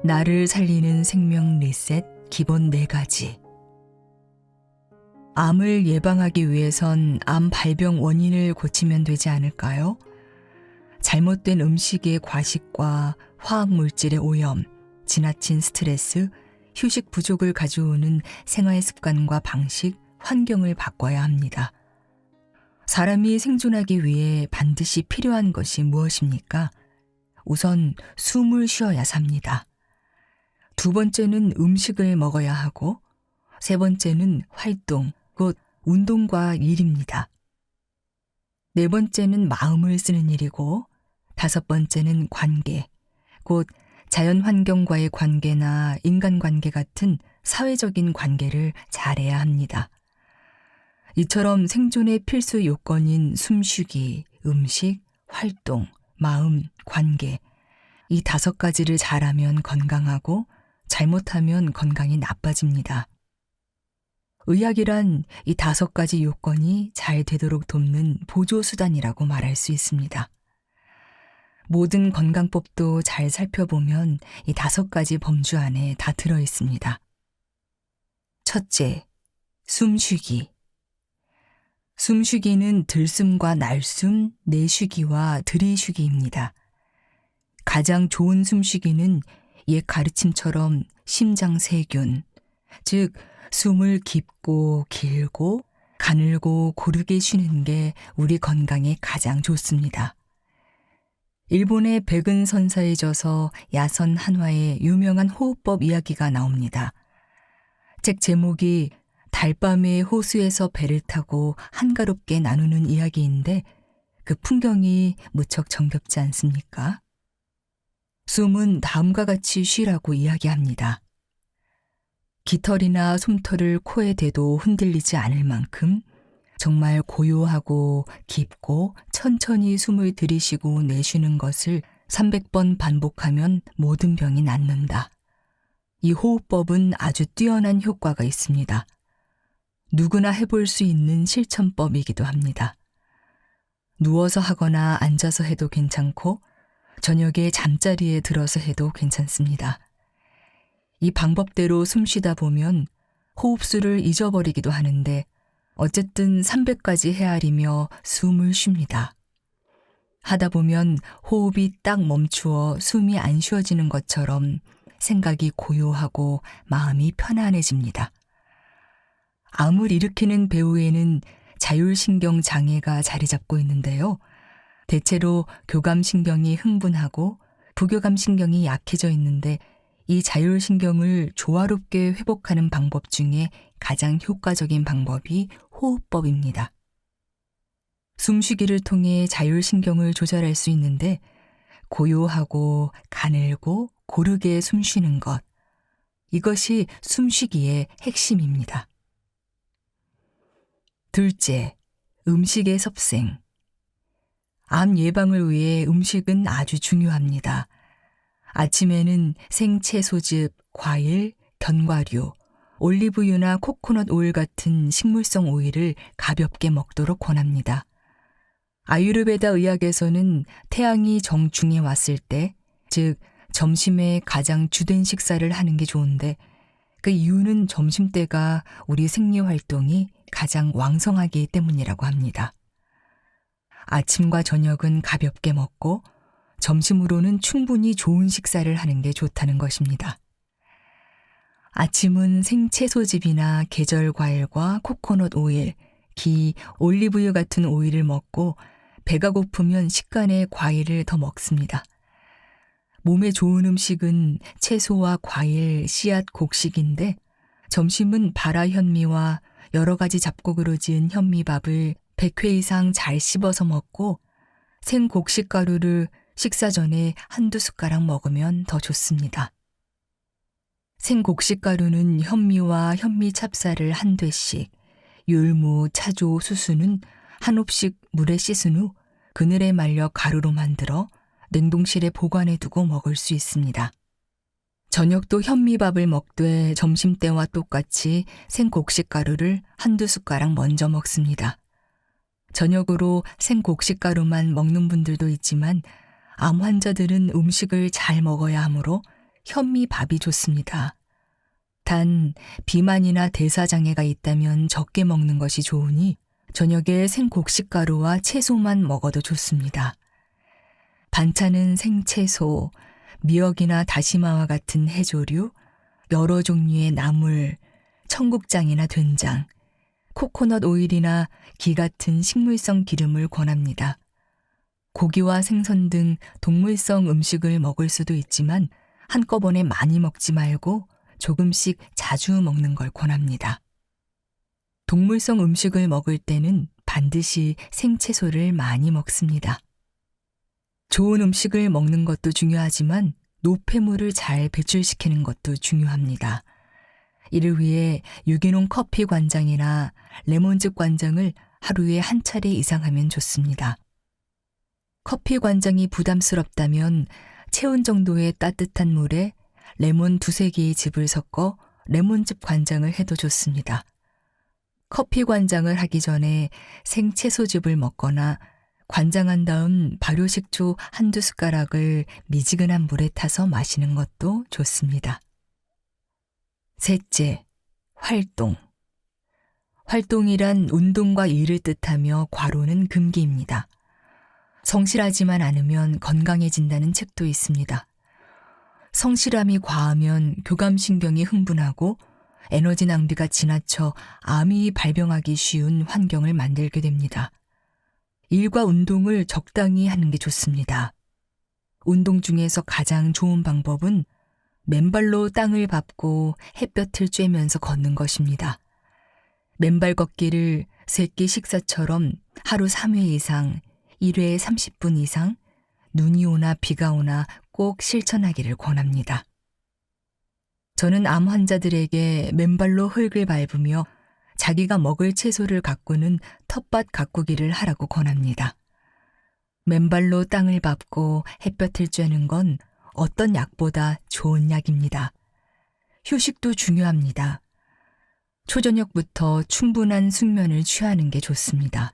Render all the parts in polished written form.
나를 살리는 생명 리셋 기본 4가지. 암을 예방하기 위해선 암 발병 원인을 고치면 되지 않을까요? 잘못된 음식의 과식과 화학물질의 오염, 지나친 스트레스, 휴식 부족을 가져오는 생활 습관과 방식, 환경을 바꿔야 합니다. 사람이 생존하기 위해 반드시 필요한 것이 무엇입니까? 우선 숨을 쉬어야 삽니다. 두 번째는 음식을 먹어야 하고, 세 번째는 활동, 곧 운동과 일입니다. 네 번째는 마음을 쓰는 일이고, 다섯 번째는 관계, 곧 자연환경과의 관계나 인간관계 같은 사회적인 관계를 잘해야 합니다. 이처럼 생존의 필수 요건인 숨쉬기, 음식, 활동, 마음, 관계, 이 5가지를 잘하면 건강하고 잘못하면 건강이 나빠집니다. 의학이란 이 5가지 요건이 잘 되도록 돕는 보조수단이라고 말할 수 있습니다. 모든 건강법도 잘 살펴보면 이 5가지 범주 안에 다 들어 있습니다. 첫째, 숨쉬기. 숨쉬기는 들숨과 날숨, 내쉬기와 들이쉬기입니다. 가장 좋은 숨쉬기는 옛 가르침처럼 심장세균, 즉 숨을 깊고 길고 가늘고 고르게 쉬는 게 우리 건강에 가장 좋습니다. 일본의 백은 선사에 져서 야선 한화의 유명한 호흡법 이야기가 나옵니다. 책 제목이 달밤에 호수에서 배를 타고 한가롭게 나누는 이야기인데 그 풍경이 무척 정겹지 않습니까? 숨은 다음과 같이 쉬라고 이야기합니다. 깃털이나 솜털을 코에 대도 흔들리지 않을 만큼 정말 고요하고 깊고 천천히 숨을 들이쉬고 내쉬는 것을 300번 반복하면 모든 병이 낫는다. 이 호흡법은 아주 뛰어난 효과가 있습니다. 누구나 해볼 수 있는 실천법이기도 합니다. 누워서 하거나 앉아서 해도 괜찮고 저녁에 잠자리에 들어서 해도 괜찮습니다. 이 방법대로 숨 쉬다 보면 호흡수를 잊어버리기도 하는데 어쨌든 300까지 헤아리며 숨을 쉽니다. 하다 보면 호흡이 딱 멈추어 숨이 안 쉬어지는 것처럼 생각이 고요하고 마음이 편안해집니다. 암을 일으키는 배후에는 자율신경 장애가 자리 잡고 있는데요. 대체로 교감신경이 흥분하고 부교감신경이 약해져 있는데 이 자율신경을 조화롭게 회복하는 방법 중에 가장 효과적인 방법이 호흡법입니다. 숨쉬기를 통해 자율신경을 조절할 수 있는데 고요하고 가늘고 고르게 숨쉬는 것, 이것이 숨쉬기의 핵심입니다. 둘째, 음식의 섭생. 암 예방을 위해 음식은 아주 중요합니다. 아침에는 생채소즙, 과일, 견과류, 올리브유나 코코넛 오일 같은 식물성 오일을 가볍게 먹도록 권합니다. 아유르베다 의학에서는 태양이 정중에 왔을 때, 즉 점심에 가장 주된 식사를 하는 게 좋은데 그 이유는 점심때가 우리 생리활동이 가장 왕성하기 때문이라고 합니다. 아침과 저녁은 가볍게 먹고 점심으로는 충분히 좋은 식사를 하는 게 좋다는 것입니다. 아침은 생채소즙이나 계절 과일과 코코넛 오일, 기, 올리브유 같은 오일을 먹고 배가 고프면 식간에 과일을 더 먹습니다. 몸에 좋은 음식은 채소와 과일, 씨앗, 곡식인데 점심은 발화 현미와 여러 가지 잡곡으로 지은 현미밥을 100회 이상 잘 씹어서 먹고 생곡식가루를 식사 전에 1~2 숟가락 먹으면 더 좋습니다. 생곡식가루는 현미와 현미찹쌀을 1되씩, 율무, 차조, 수수는 1홉씩 물에 씻은 후 그늘에 말려 가루로 만들어 냉동실에 보관해 두고 먹을 수 있습니다. 저녁도 현미밥을 먹되 점심때와 똑같이 생곡식가루를 1~2 숟가락 먼저 먹습니다. 저녁으로 생곡식가루만 먹는 분들도 있지만 암 환자들은 음식을 잘 먹어야 하므로 현미밥이 좋습니다. 단 비만이나 대사장애가 있다면 적게 먹는 것이 좋으니 저녁에 생곡식가루와 채소만 먹어도 좋습니다. 반찬은 생채소, 미역이나 다시마와 같은 해조류, 여러 종류의 나물, 청국장이나 된장, 코코넛 오일이나 기 같은 식물성 기름을 권합니다. 고기와 생선 등 동물성 음식을 먹을 수도 있지만 한꺼번에 많이 먹지 말고 조금씩 자주 먹는 걸 권합니다. 동물성 음식을 먹을 때는 반드시 생채소를 많이 먹습니다. 좋은 음식을 먹는 것도 중요하지만 노폐물을 잘 배출시키는 것도 중요합니다. 이를 위해 유기농 커피 관장이나 레몬즙 관장을 하루에 한 차례 이상 하면 좋습니다. 커피 관장이 부담스럽다면 체온 정도의 따뜻한 물에 레몬 2~3개의 즙을 섞어 레몬즙 관장을 해도 좋습니다. 커피 관장을 하기 전에 생채소즙을 먹거나 관장한 다음 발효식초 1~2 숟가락을 미지근한 물에 타서 마시는 것도 좋습니다. 셋째, 활동. 활동이란 운동과 일을 뜻하며 괄호는 금기입니다. 성실하지만 않으면 건강해진다는 책도 있습니다. 성실함이 과하면 교감신경이 흥분하고 에너지 낭비가 지나쳐 암이 발병하기 쉬운 환경을 만들게 됩니다. 일과 운동을 적당히 하는 게 좋습니다. 운동 중에서 가장 좋은 방법은 맨발로 땅을 밟고 햇볕을 쬐면서 걷는 것입니다. 맨발 걷기를 새끼 식사처럼 하루 3회 이상, 1회에 30분 이상, 눈이 오나 비가 오나 꼭 실천하기를 권합니다. 저는 암 환자들에게 맨발로 흙을 밟으며 자기가 먹을 채소를 가꾸는 텃밭 가꾸기를 하라고 권합니다. 맨발로 땅을 밟고 햇볕을 쬐는 건 어떤 약보다 좋은 약입니다. 휴식도 중요합니다. 초저녁부터 충분한 숙면을 취하는 게 좋습니다.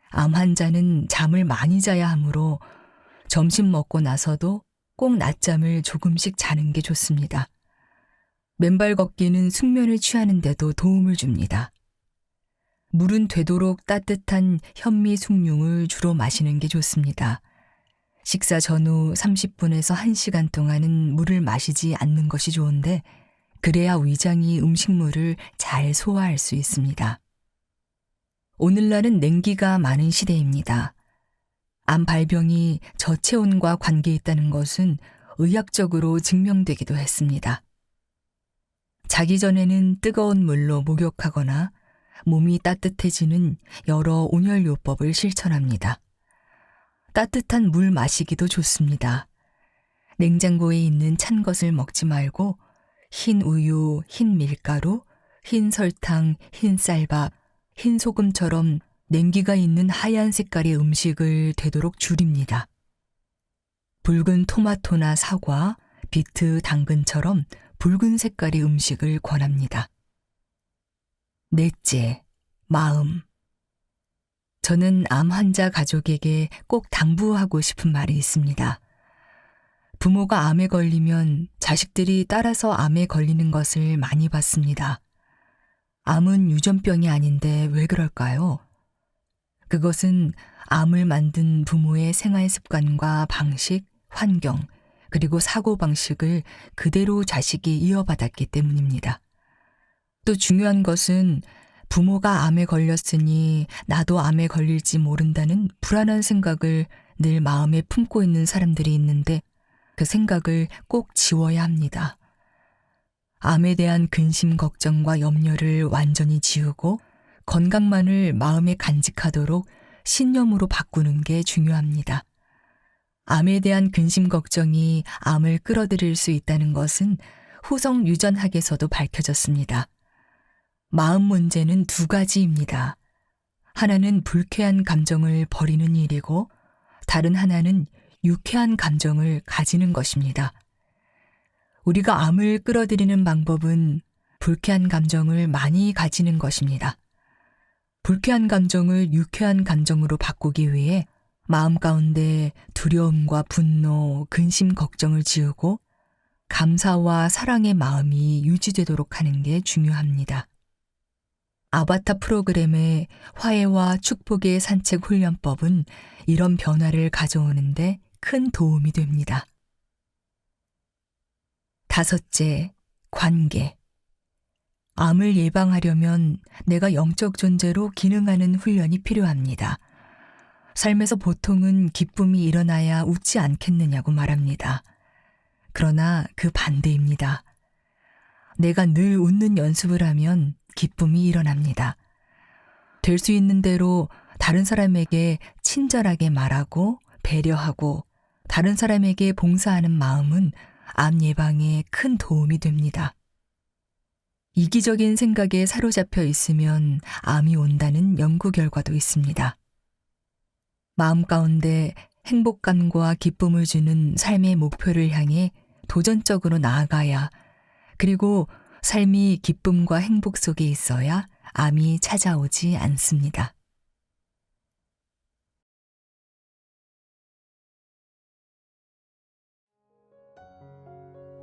암 환자는 잠을 많이 자야 하므로 점심 먹고 나서도 꼭 낮잠을 조금씩 자는 게 좋습니다. 맨발 걷기는 숙면을 취하는 데도 도움을 줍니다. 물은 되도록 따뜻한 현미 숭늉을 주로 마시는 게 좋습니다. 식사 전후 30분에서 1시간 동안은 물을 마시지 않는 것이 좋은데 그래야 위장이 음식물을 잘 소화할 수 있습니다. 오늘날은 냉기가 많은 시대입니다. 암 발병이 저체온과 관계 있다는 것은 의학적으로 증명되기도 했습니다. 자기 전에는 뜨거운 물로 목욕하거나 몸이 따뜻해지는 여러 온열요법을 실천합니다. 따뜻한 물 마시기도 좋습니다. 냉장고에 있는 찬 것을 먹지 말고 흰 우유, 흰 밀가루, 흰 설탕, 흰 쌀밥, 흰 소금처럼 냉기가 있는 하얀 색깔의 음식을 되도록 줄입니다. 붉은 토마토나 사과, 비트, 당근처럼 붉은 색깔의 음식을 권합니다. 넷째, 마음. 저는 암 환자 가족에게 꼭 당부하고 싶은 말이 있습니다. 부모가 암에 걸리면 자식들이 따라서 암에 걸리는 것을 많이 봤습니다. 암은 유전병이 아닌데 왜 그럴까요? 그것은 암을 만든 부모의 생활 습관과 방식, 환경, 그리고 사고방식을 그대로 자식이 이어받았기 때문입니다. 또 중요한 것은 부모가 암에 걸렸으니 나도 암에 걸릴지 모른다는 불안한 생각을 늘 마음에 품고 있는 사람들이 있는데 그 생각을 꼭 지워야 합니다. 암에 대한 근심, 걱정과 염려를 완전히 지우고 건강만을 마음에 간직하도록 신념으로 바꾸는 게 중요합니다. 암에 대한 근심, 걱정이 암을 끌어들일 수 있다는 것은 후성 유전학에서도 밝혀졌습니다. 마음 문제는 2가지입니다. 하나는 불쾌한 감정을 버리는 일이고 다른 하나는 유쾌한 감정을 가지는 것입니다. 우리가 암을 끌어들이는 방법은 불쾌한 감정을 많이 가지는 것입니다. 불쾌한 감정을 유쾌한 감정으로 바꾸기 위해 마음 가운데 두려움과 분노, 근심, 걱정을 지우고 감사와 사랑의 마음이 유지되도록 하는 게 중요합니다. 아바타 프로그램의 화해와 축복의 산책 훈련법은 이런 변화를 가져오는데 큰 도움이 됩니다. 다섯째, 관계. 암을 예방하려면 내가 영적 존재로 기능하는 훈련이 필요합니다. 삶에서 보통은 기쁨이 일어나야 웃지 않겠느냐고 말합니다. 그러나 그 반대입니다. 내가 늘 웃는 연습을 하면 기쁨이 일어납니다. 될 수 있는 대로 다른 사람에게 친절하게 말하고 배려하고 다른 사람에게 봉사하는 마음은 암 예방에 큰 도움이 됩니다. 이기적인 생각에 사로잡혀 있으면 암이 온다는 연구 결과도 있습니다. 마음 가운데 행복감과 기쁨을 주는 삶의 목표를 향해 도전적으로 나아가야, 그리고 삶이 기쁨과 행복 속에 있어야 암이 찾아오지 않습니다.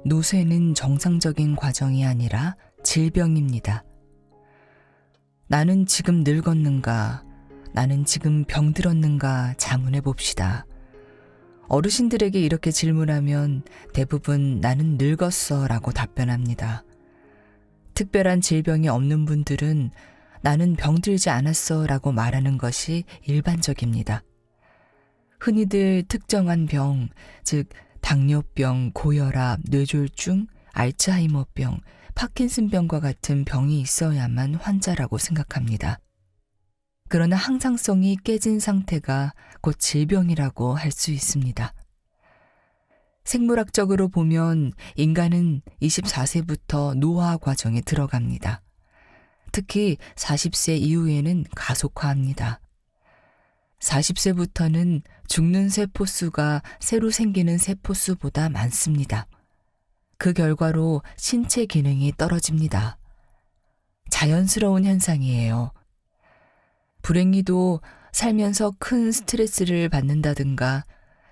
노쇠는 정상적인 과정이 아니라 질병입니다. 나는 지금 늙었는가? 나는 지금 병들었는가? 자문해 봅시다. 어르신들에게 이렇게 질문하면 대부분 나는 늙었어 라고 답변합니다. 특별한 질병이 없는 분들은 나는 병들지 않았어 라고 말하는 것이 일반적입니다. 흔히들 특정한 병, 즉 당뇨병, 고혈압, 뇌졸중, 알츠하이머병, 파킨슨병과 같은 병이 있어야만 환자라고 생각합니다. 그러나 항상성이 깨진 상태가 곧 질병이라고 할 수 있습니다. 생물학적으로 보면 인간은 24세부터 노화 과정에 들어갑니다. 특히 40세 이후에는 가속화합니다. 40세부터는 죽는 세포수가 새로 생기는 세포수보다 많습니다. 그 결과로 신체 기능이 떨어집니다. 자연스러운 현상이에요. 불행히도 살면서 큰 스트레스를 받는다든가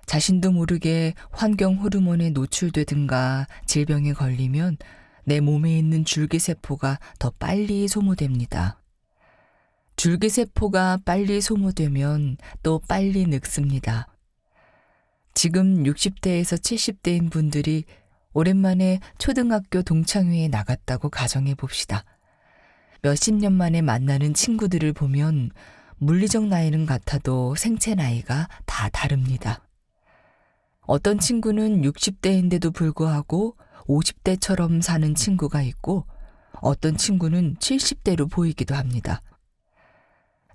자신도 모르게 환경 호르몬에 노출되든가 질병에 걸리면 내 몸에 있는 줄기세포가 더 빨리 소모됩니다. 줄기세포가 빨리 소모되면 또 빨리 늙습니다. 지금 60대에서 70대인 분들이 오랜만에 초등학교 동창회에 나갔다고 가정해 봅시다. 몇십 년 만에 만나는 친구들을 보면 물리적 나이는 같아도 생체 나이가 다 다릅니다. 어떤 친구는 60대인데도 불구하고 50대처럼 사는 친구가 있고 어떤 친구는 70대로 보이기도 합니다.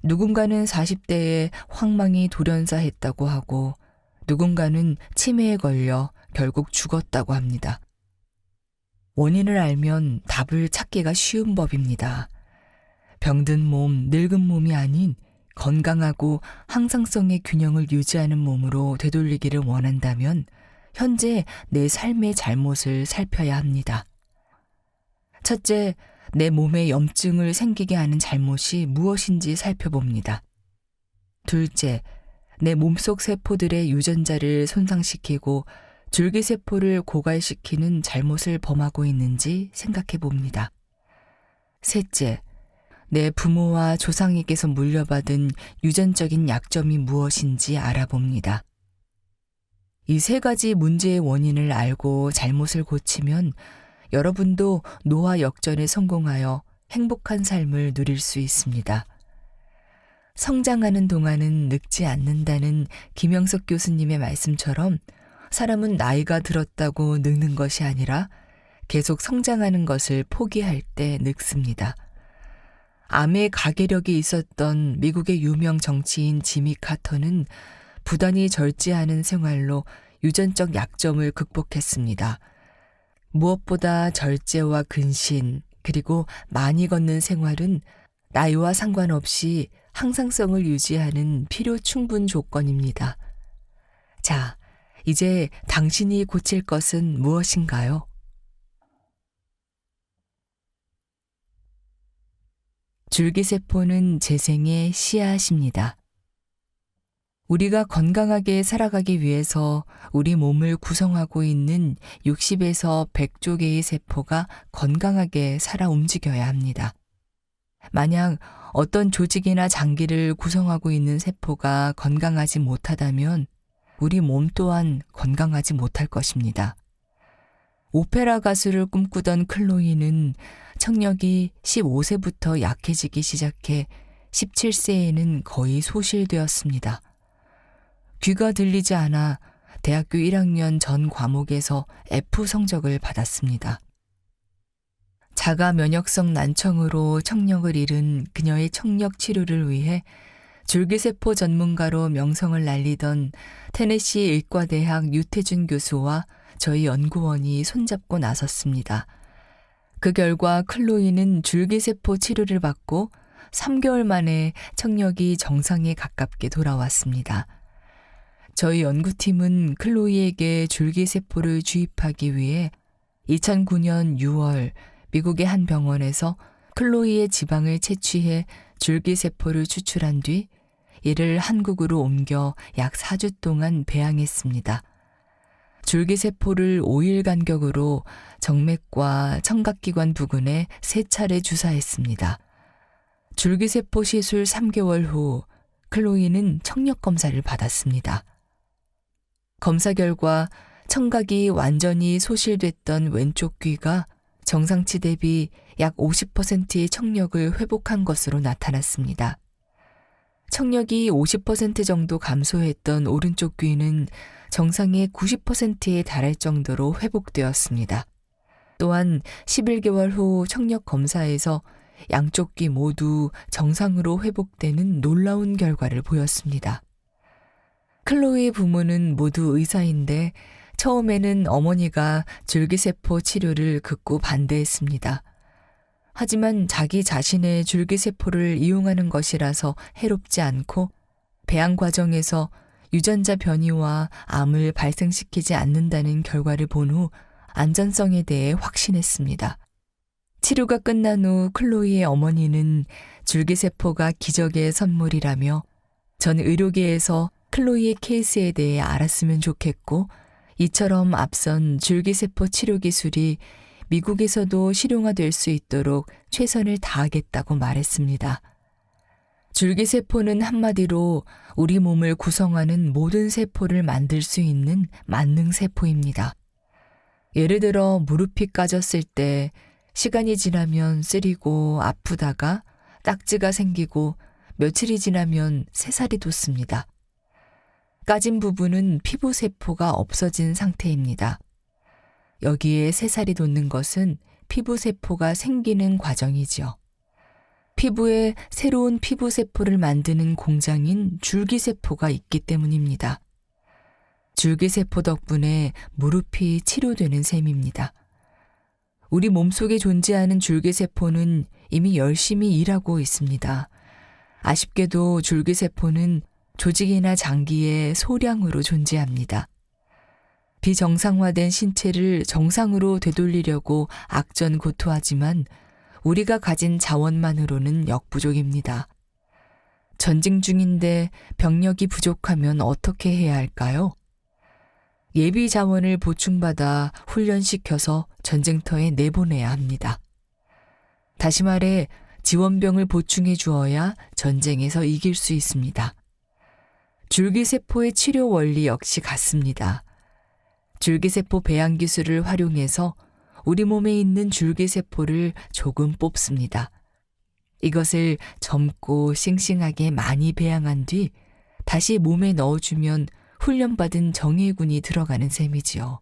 누군가는 40대에 황망히 돌연사했다고 하고 누군가는 치매에 걸려 결국 죽었다고 합니다. 원인을 알면 답을 찾기가 쉬운 법입니다. 병든 몸, 늙은 몸이 아닌 건강하고 항상성의 균형을 유지하는 몸으로 되돌리기를 원한다면 현재 내 삶의 잘못을 살펴야 합니다. 첫째, 내 몸에 염증을 생기게 하는 잘못이 무엇인지 살펴봅니다. 둘째, 내 몸속 세포들의 유전자를 손상시키고 줄기세포를 고갈시키는 잘못을 범하고 있는지 생각해 봅니다. 셋째, 내 부모와 조상에게서 물려받은 유전적인 약점이 무엇인지 알아봅니다. 이 세 가지 문제의 원인을 알고 잘못을 고치면 여러분도 노화 역전에 성공하여 행복한 삶을 누릴 수 있습니다. 성장하는 동안은 늙지 않는다는 김영석 교수님의 말씀처럼 사람은 나이가 들었다고 늙는 것이 아니라 계속 성장하는 것을 포기할 때 늙습니다. 암의 가계력이 있었던 미국의 유명 정치인 지미 카터는 부단히 절제하는 생활로 유전적 약점을 극복했습니다. 무엇보다 절제와 근신, 그리고 많이 걷는 생활은 나이와 상관없이 항상성을 유지하는 필요 충분 조건입니다. 자, 이제 당신이 고칠 것은 무엇인가요? 줄기세포는 재생의 씨앗입니다. 우리가 건강하게 살아가기 위해서 우리 몸을 구성하고 있는 60에서 100조 개의 세포가 건강하게 살아 움직여야 합니다. 만약 어떤 조직이나 장기를 구성하고 있는 세포가 건강하지 못하다면 우리 몸 또한 건강하지 못할 것입니다. 오페라 가수를 꿈꾸던 클로이는 청력이 15세부터 약해지기 시작해 17세에는 거의 소실되었습니다. 귀가 들리지 않아 대학교 1학년 전 과목에서 F 성적을 받았습니다. 자가 면역성 난청으로 청력을 잃은 그녀의 청력 치료를 위해 줄기세포 전문가로 명성을 날리던 테네시 의과대학 유태준 교수와 저희 연구원이 손잡고 나섰습니다. 그 결과 클로이는 줄기세포 치료를 받고 3개월 만에 청력이 정상에 가깝게 돌아왔습니다. 저희 연구팀은 클로이에게 줄기세포를 주입하기 위해 2009년 6월 미국의 한 병원에서 클로이의 지방을 채취해 줄기세포를 추출한 뒤 이를 한국으로 옮겨 약 4주 동안 배양했습니다. 줄기세포를 5일 간격으로 정맥과 청각기관 부근에 3차례 주사했습니다. 줄기세포 시술 3개월 후 클로이는 청력 검사를 받았습니다. 검사 결과 청각이 완전히 소실됐던 왼쪽 귀가 정상치 대비 약 50%의 청력을 회복한 것으로 나타났습니다. 청력이 50% 정도 감소했던 오른쪽 귀는 정상의 90%에 달할 정도로 회복되었습니다. 또한 11개월 후 청력 검사에서 양쪽 귀 모두 정상으로 회복되는 놀라운 결과를 보였습니다. 클로이의 부모는 모두 의사인데 처음에는 어머니가 줄기세포 치료를 극구 반대했습니다. 하지만 자기 자신의 줄기세포를 이용하는 것이라서 해롭지 않고 배양 과정에서 유전자 변이와 암을 발생시키지 않는다는 결과를 본 후 안전성에 대해 확신했습니다. 치료가 끝난 후 클로이의 어머니는 줄기세포가 기적의 선물이라며 전 의료계에서 클로이의 케이스에 대해 알았으면 좋겠고 이처럼 앞선 줄기세포 치료 기술이 미국에서도 실용화될 수 있도록 최선을 다하겠다고 말했습니다. 줄기세포는 한마디로 우리 몸을 구성하는 모든 세포를 만들 수 있는 만능세포입니다. 예를 들어 무릎이 까졌을 때 시간이 지나면 쓰리고 아프다가 딱지가 생기고 며칠이 지나면 새살이 돋습니다. 까진 부분은 피부세포가 없어진 상태입니다. 여기에 새살이 돋는 것은 피부세포가 생기는 과정이지요. 피부에 새로운 피부세포를 만드는 공장인 줄기세포가 있기 때문입니다. 줄기세포 덕분에 무릎이 치료되는 셈입니다. 우리 몸속에 존재하는 줄기세포는 이미 열심히 일하고 있습니다. 아쉽게도 줄기세포는 조직이나 장기에 소량으로 존재합니다. 비정상화된 신체를 정상으로 되돌리려고 악전고투하지만 우리가 가진 자원만으로는 역부족입니다. 전쟁 중인데 병력이 부족하면 어떻게 해야 할까요? 예비 자원을 보충받아 훈련시켜서 전쟁터에 내보내야 합니다. 다시 말해 지원병을 보충해 주어야 전쟁에서 이길 수 있습니다. 줄기세포의 치료 원리 역시 같습니다. 줄기세포 배양 기술을 활용해서 우리 몸에 있는 줄기세포를 조금 뽑습니다. 이것을 젊고 싱싱하게 많이 배양한 뒤 다시 몸에 넣어주면 훈련받은 정예군이 들어가는 셈이지요.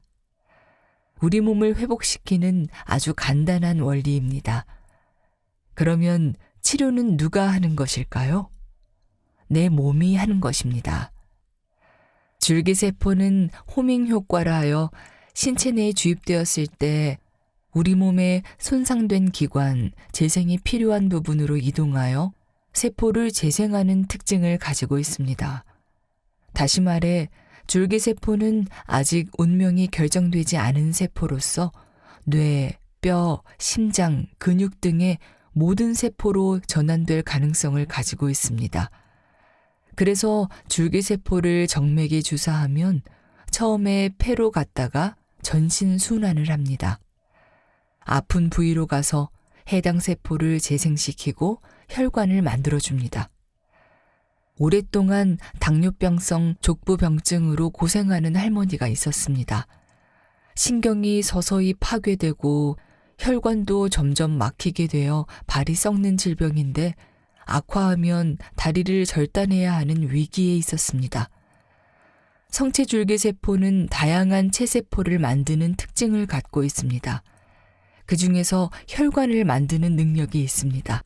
우리 몸을 회복시키는 아주 간단한 원리입니다. 그러면 치료는 누가 하는 것일까요? 내 몸이 하는 것입니다. 줄기세포는 호밍 효과라 하여 신체 내에 주입되었을 때 우리 몸의 손상된 기관, 재생이 필요한 부분으로 이동하여 세포를 재생하는 특징을 가지고 있습니다. 다시 말해 줄기세포는 아직 운명이 결정되지 않은 세포로서 뇌, 뼈, 심장, 근육 등의 모든 세포로 전환될 가능성을 가지고 있습니다. 그래서 줄기세포를 정맥에 주사하면 처음에 폐로 갔다가 전신 순환을 합니다. 아픈 부위로 가서 해당 세포를 재생시키고 혈관을 만들어줍니다. 오랫동안 당뇨병성 족부병증으로 고생하는 할머니가 있었습니다. 신경이 서서히 파괴되고 혈관도 점점 막히게 되어 발이 썩는 질병인데 악화하면 다리를 절단해야 하는 위기에 있었습니다. 성체줄기세포는 다양한 체세포를 만드는 특징을 갖고 있습니다. 그 중에서 혈관을 만드는 능력이 있습니다.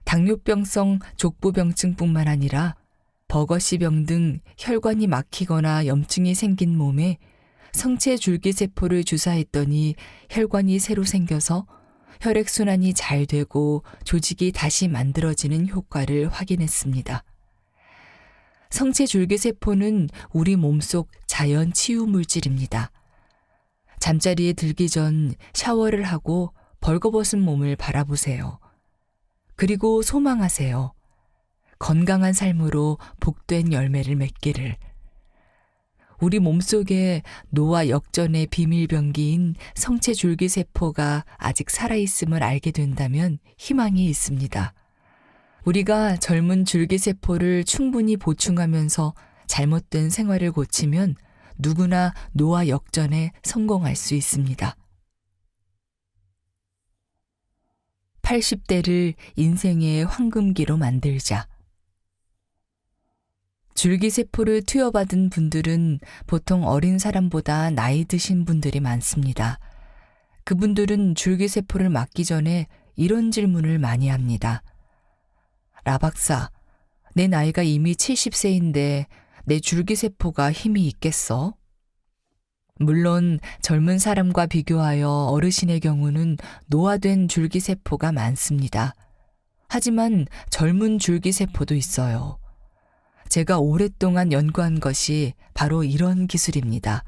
당뇨병성 족부병증뿐만 아니라 버거시병 등 혈관이 막히거나 염증이 생긴 몸에 성체줄기세포를 주사했더니 혈관이 새로 생겨서 혈액순환이 잘 되고 조직이 다시 만들어지는 효과를 확인했습니다. 성체줄기세포는 우리 몸속 자연 치유 물질입니다. 잠자리에 들기 전 샤워를 하고 벌거벗은 몸을 바라보세요. 그리고 소망하세요. 건강한 삶으로 복된 열매를 맺기를. 우리 몸속에 노화 역전의 비밀병기인 성체줄기세포가 아직 살아있음을 알게 된다면 희망이 있습니다. 우리가 젊은 줄기세포를 충분히 보충하면서 잘못된 생활을 고치면 누구나 노화 역전에 성공할 수 있습니다. 80대를 인생의 황금기로 만들자. 줄기세포를 투여받은 분들은 보통 어린 사람보다 나이 드신 분들이 많습니다. 그분들은 줄기세포를 맞기 전에 이런 질문을 많이 합니다. 라 박사, 내 나이가 이미 70세인데 내 줄기세포가 힘이 있겠어? 물론 젊은 사람과 비교하여 어르신의 경우는 노화된 줄기세포가 많습니다. 하지만 젊은 줄기세포도 있어요. 제가 오랫동안 연구한 것이 바로 이런 기술입니다.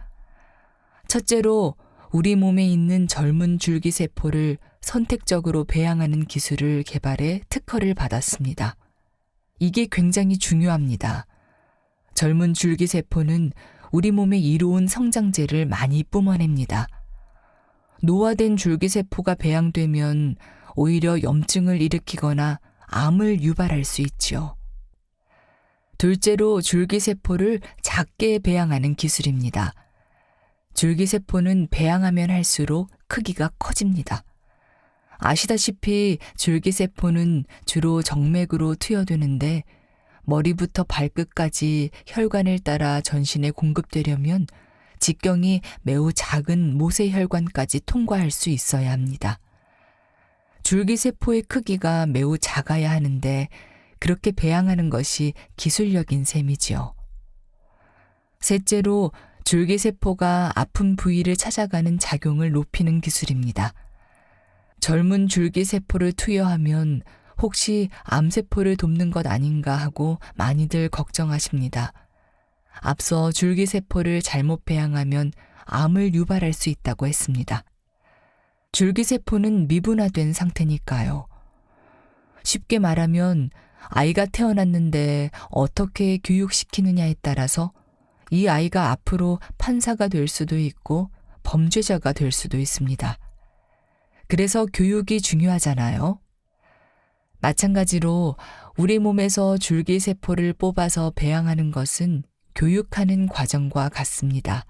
첫째로 우리 몸에 있는 젊은 줄기세포를 선택적으로 배양하는 기술을 개발해 특허를 받았습니다. 이게 굉장히 중요합니다. 젊은 줄기세포는 우리 몸에 이로운 성장제를 많이 뿜어냅니다. 노화된 줄기세포가 배양되면 오히려 염증을 일으키거나 암을 유발할 수 있지요. 둘째로 줄기세포를 작게 배양하는 기술입니다. 줄기세포는 배양하면 할수록 크기가 커집니다. 아시다시피 줄기세포는 주로 정맥으로 투여되는데 머리부터 발끝까지 혈관을 따라 전신에 공급되려면 직경이 매우 작은 모세혈관까지 통과할 수 있어야 합니다. 줄기세포의 크기가 매우 작아야 하는데 그렇게 배양하는 것이 기술력인 셈이지요. 셋째로 줄기세포가 아픈 부위를 찾아가는 작용을 높이는 기술입니다. 젊은 줄기세포를 투여하면 혹시 암세포를 돕는 것 아닌가 하고 많이들 걱정하십니다. 앞서 줄기세포를 잘못 배양하면 암을 유발할 수 있다고 했습니다. 줄기세포는 미분화된 상태니까요. 쉽게 말하면 아이가 태어났는데 어떻게 교육시키느냐에 따라서 이 아이가 앞으로 판사가 될 수도 있고 범죄자가 될 수도 있습니다. 그래서 교육이 중요하잖아요. 마찬가지로 우리 몸에서 줄기세포를 뽑아서 배양하는 것은 교육하는 과정과 같습니다.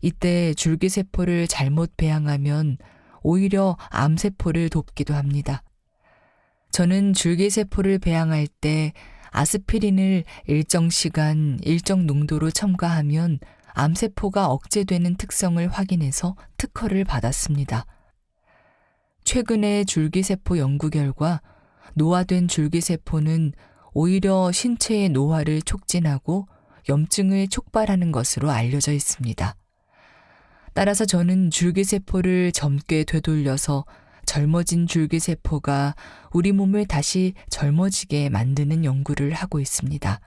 이때 줄기세포를 잘못 배양하면 오히려 암세포를 돕기도 합니다. 저는 줄기세포를 배양할 때 아스피린을 일정 시간, 일정 농도로 첨가하면 암세포가 억제되는 특성을 확인해서 특허를 받았습니다. 최근의 줄기세포 연구 결과 노화된 줄기세포는 오히려 신체의 노화를 촉진하고 염증을 촉발하는 것으로 알려져 있습니다. 따라서 저는 줄기세포를 젊게 되돌려서 젊어진 줄기세포가 우리 몸을 다시 젊어지게 만드는 연구를 하고 있습니다.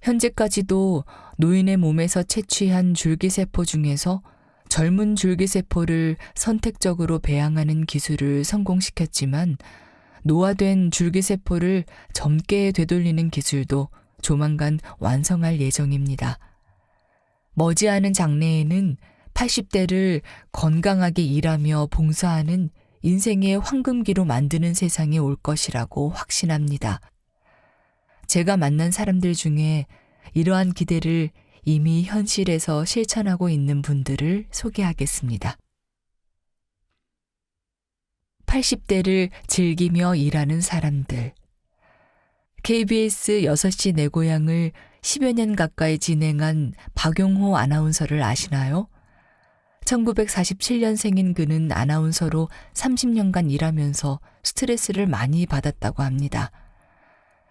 현재까지도 노인의 몸에서 채취한 줄기세포 중에서 젊은 줄기세포를 선택적으로 배양하는 기술을 성공시켰지만 노화된 줄기세포를 젊게 되돌리는 기술도 조만간 완성할 예정입니다. 머지않은 장래에는 80대를 건강하게 일하며 봉사하는 인생의 황금기로 만드는 세상이 올 것이라고 확신합니다. 제가 만난 사람들 중에 이러한 기대를 이미 현실에서 실천하고 있는 분들을 소개하겠습니다. 80대를 즐기며 일하는 사람들. KBS 6시 내 고향을 10여 년 가까이 진행한 박용호 아나운서를 아시나요? 1947년생인 그는 아나운서로 30년간 일하면서 스트레스를 많이 받았다고 합니다.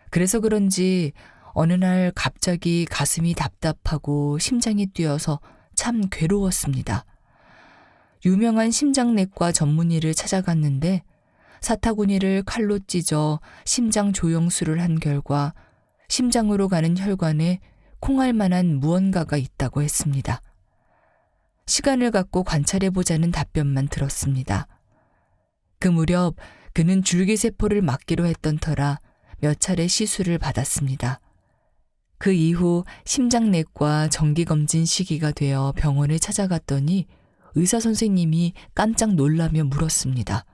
그래서 그런지 어느 날 갑자기 가슴이 답답하고 심장이 뛰어서 참 괴로웠습니다. 유명한 심장내과 전문의를 찾아갔는데 사타구니를 칼로 찢어 심장 조영술을 한 결과 심장으로 가는 혈관에 콩알 만한 무언가가 있다고 했습니다. 시간을 갖고 관찰해보자는 답변만 들었습니다. 그 무렵 그는 줄기세포를 막기로 했던 터라 몇 차례 시술을 받았습니다. 그 이후 심장내과 정기검진 시기가 되어 병원에 찾아갔더니 의사 선생님이 깜짝 놀라며 물었습니다.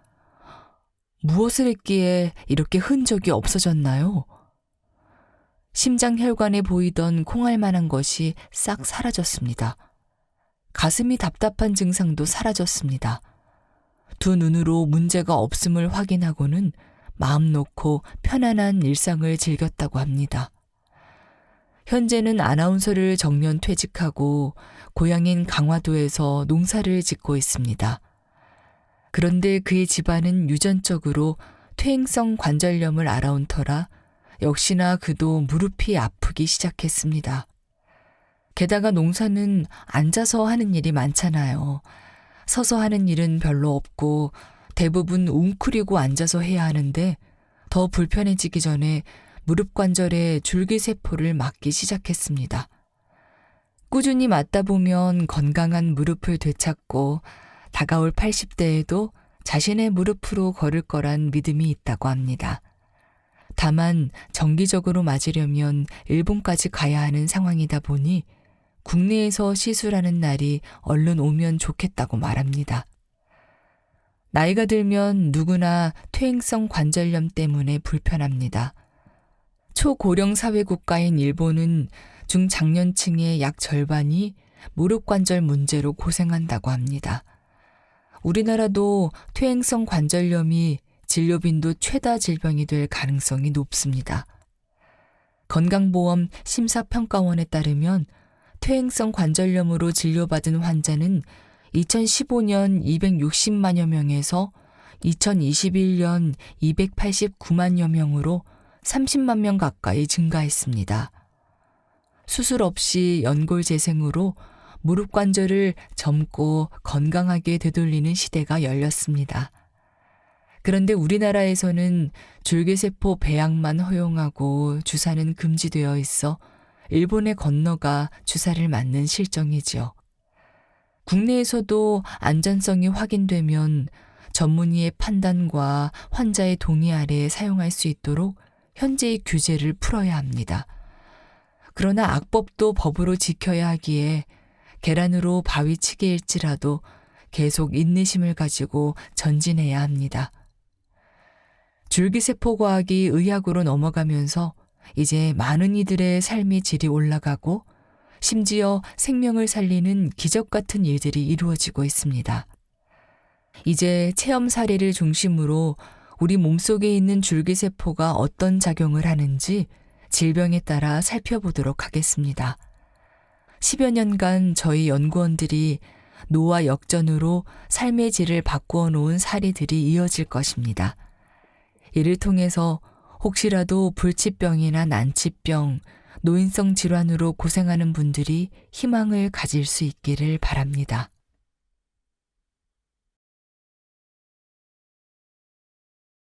무엇을 했기에 이렇게 흔적이 없어졌나요? 심장 혈관에 보이던 콩알만한 것이 싹 사라졌습니다. 가슴이 답답한 증상도 사라졌습니다. 두 눈으로 문제가 없음을 확인하고는 마음 놓고 편안한 일상을 즐겼다고 합니다. 현재는 아나운서를 정년 퇴직하고 고향인 강화도에서 농사를 짓고 있습니다. 그런데 그의 집안은 유전적으로 퇴행성 관절염을 앓아온 터라 역시나 그도 무릎이 아프기 시작했습니다. 게다가 농사는 앉아서 하는 일이 많잖아요. 서서 하는 일은 별로 없고 대부분 웅크리고 앉아서 해야 하는데 더 불편해지기 전에 무릎 관절에 줄기세포를 맞기 시작했습니다. 꾸준히 맞다 보면 건강한 무릎을 되찾고 다가올 80대에도 자신의 무릎으로 걸을 거란 믿음이 있다고 합니다. 다만 정기적으로 맞으려면 일본까지 가야 하는 상황이다 보니 국내에서 시술하는 날이 얼른 오면 좋겠다고 말합니다. 나이가 들면 누구나 퇴행성 관절염 때문에 불편합니다. 초고령 사회 국가인 일본은 중장년층의 약 절반이 무릎 관절 문제로 고생한다고 합니다. 우리나라도 퇴행성 관절염이 진료빈도 최다 질병이 될 가능성이 높습니다. 건강보험 심사평가원에 따르면 퇴행성 관절염으로 진료받은 환자는 2015년 260만여 명에서 2021년 289만여 명으로 30만 명 가까이 증가했습니다. 수술 없이 연골 재생으로 무릎 관절을 젊고 건강하게 되돌리는 시대가 열렸습니다. 그런데 우리나라에서는 줄기세포 배양만 허용하고 주사는 금지되어 있어 일본에 건너가 주사를 맞는 실정이지요. 국내에서도 안전성이 확인되면 전문의의 판단과 환자의 동의 아래 사용할 수 있도록 현재의 규제를 풀어야 합니다. 그러나 악법도 법으로 지켜야 하기에 계란으로 바위치기일지라도 계속 인내심을 가지고 전진해야 합니다. 줄기세포 과학이 의학으로 넘어가면서 이제 많은 이들의 삶의 질이 올라가고 심지어 생명을 살리는 기적 같은 일들이 이루어지고 있습니다. 이제 체험 사례를 중심으로 우리 몸속에 있는 줄기세포가 어떤 작용을 하는지 질병에 따라 살펴보도록 하겠습니다. 10여 년간 저희 연구원들이 노화 역전으로 삶의 질을 바꾸어 놓은 사례들이 이어질 것입니다. 이를 통해서 혹시라도 불치병이나 난치병, 노인성 질환으로 고생하는 분들이 희망을 가질 수 있기를 바랍니다.